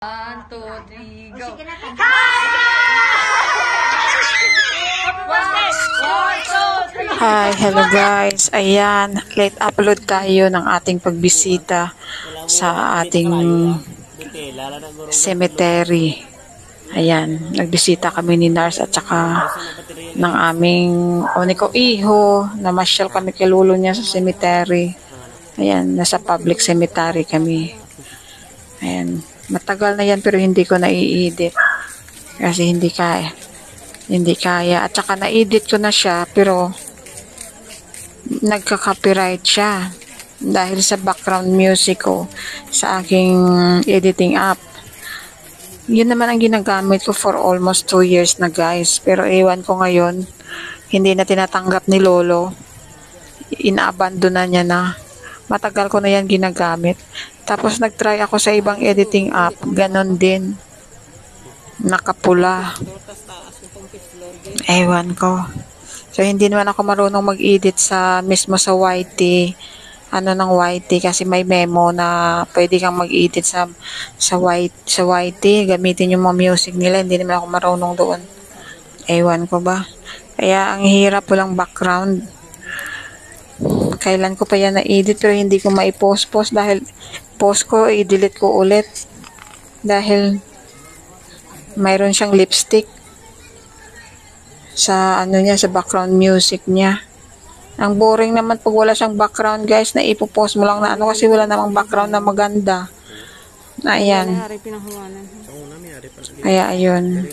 1, 2, 3, go! Hi, hello guys. Ayan, late upload tayo ng ating pagbisita sa ating cemetery. Ayan, nagbisita kami ni Nars at saka ng aming Oniko Iho. Namasyal kami kay lolo niya sa cemetery. Ayan, nasa public cemetery kami. Ayan, matagal na yan pero hindi ko nai-edit. Kasi hindi kaya. Hindi kaya. At saka na-edit ko na siya pero nagka-copyright siya dahil sa background music ko sa aking editing app. Yun naman ang ginagamit ko for almost 2 years na guys. Pero ewan ko ngayon, hindi na tinatanggap ni Lolo. Inaabandon na niya na. Matagal ko na yan ginagamit. Tapos nag-try ako sa ibang editing app. Ganon din. Nakapula. Ewan ko. So, hindi naman ako marunong mag-edit mismo sa YT. Ano ng YT kasi may memo na pwede kang mag-edit sa YT. Gamitin yung mga music nila. Hindi naman ako marunong doon. Ewan ko ba. Kaya ang hirap walang background. Kailan ko pa yan na-edit pero hindi ko maipost-post dahil post ko, i-delete ko ulit. Dahil mayroon siyang lipstick sa sa background music niya. Ang boring naman pag wala siyang background guys, na ipopost mo lang na kasi wala namang background na maganda. Ayan. Kaya ayun.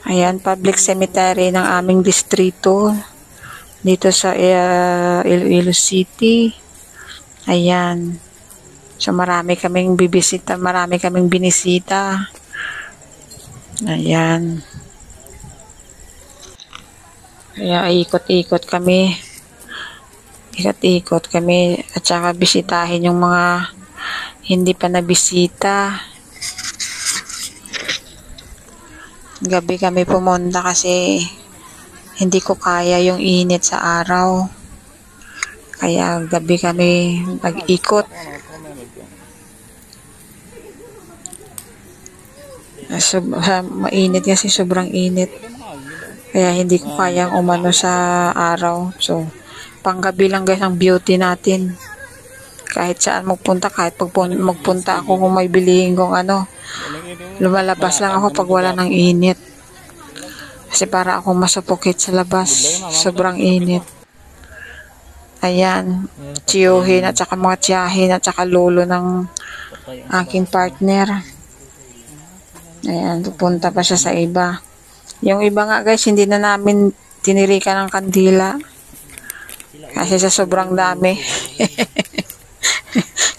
Ayan, public cemetery ng aming distrito. Dito sa Iloilo City. Ayan. So marami kaming bibisita, marami kaming binisita. Ayan. Kaya ikot-ikot kami. Ikot-ikot kami at saka bisitahin yung mga hindi pa nabisita. Gabi kami pumunta kasi hindi ko kaya yung init sa araw. Kaya gabi kami nag-ikot. Mainit kasi, sobrang init. Kaya hindi ko kayang umano sa araw. So, panggabi lang guys ang beauty natin. Kahit saan magpunta, kahit magpunta ako kung may bilihin kong lumalabas lang ako pag wala ng init. Kasi para ako masupukit sa labas. Sobrang init. Ayan. Tiyuhin at saka mga tiyahin at saka lolo ng aking partner. Ayan. Pupunta pa siya sa iba. Yung iba nga guys, hindi na namin tinirikan ng kandila. Kasi sa sobrang dami.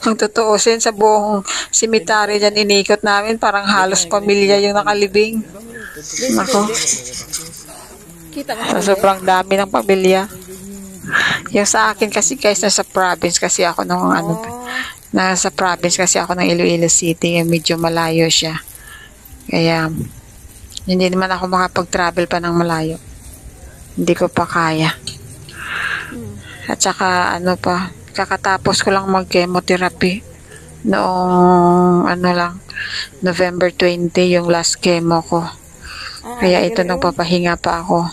Kung tutuusin sa buong cemetery dyan inikot namin, parang halos pamilya yung nakalibing. Nako. Sa sobrang dami ng pamilya. Yung sa akin kasi guys, nasa province kasi ako nasa province kasi ako ng Iloilo City. Medyo malayo siya. Kaya, hindi naman ako makapag-travel pa ng malayo. Hindi ko pa kaya. At saka, kakatapos ko lang mag-chemotherapy. Noong, November 20, yung last chemo ko. Kaya ito nagpapahinga pa ako.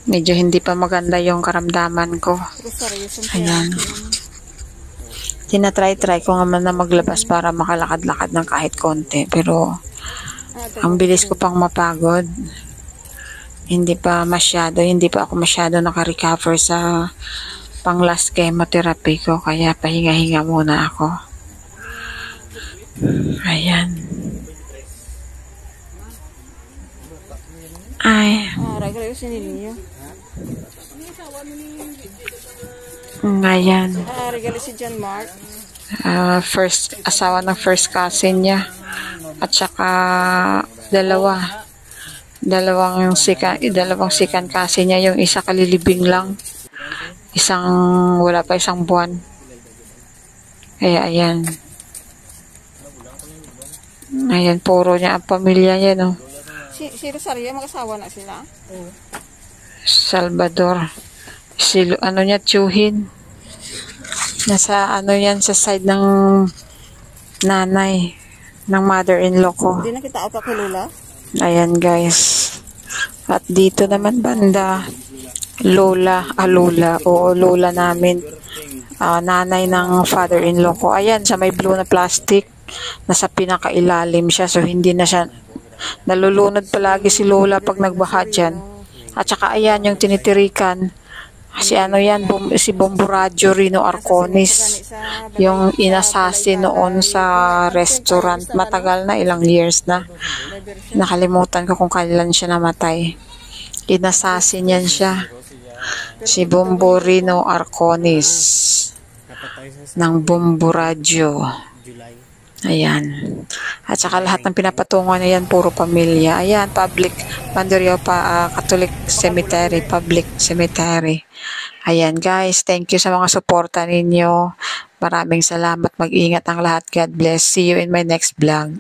Medyo hindi pa maganda yung karamdaman ko. Ayan. Tinatry ko nga man na maglabas para makalakad-lakad ng kahit konti. Pero, ang bilis ko pang mapagod. Hindi pa ako masyado nakarecover sa pang last chemotherapy ko. Kaya pahinga-hinga muna ako. Ayan. Ay. Ngayon. Si John Mark. First asawa ng first cousin niya. At saka dalawang second cousin niya. Yung isa kalilibing lang. Wala pa isang buwan. Kaya ayan. Ayan, puro niya ang pamilya niya, no? Si Rosario, mag-asawa na sila? Salvador. Tiyuhin. Nasa yan sa side ng nanay ng mother-in-law ko. Hindi na kita pa kay Lola. Ayan guys. At dito naman banda, lola namin. Nanay ng father-in-law ko. Ayan, sa may blue na plastic. Nasa pinakailalim siya. So, hindi na siya nalulunod palagi si lola pag nagbaha dyan. At saka ayan, yung tinitirikan. Si ano yan, si Bomboradyo Rino Arconis. Yung inasasi noon sa restaurant. Matagal na, ilang years na. Nakalimutan ko kung kailan siya namatay. Inasasi niyan siya. Si Bomborino Arconis ng Bomboradyo. Ayan. At saka lahat ng pinapatungan na yan, puro pamilya. Ayan, public, Mandurrio Catholic Cemetery, public cemetery. Ayan guys, thank you sa mga suporta ninyo. Maraming salamat. Mag-ingat ang lahat. God bless. See you in my next vlog.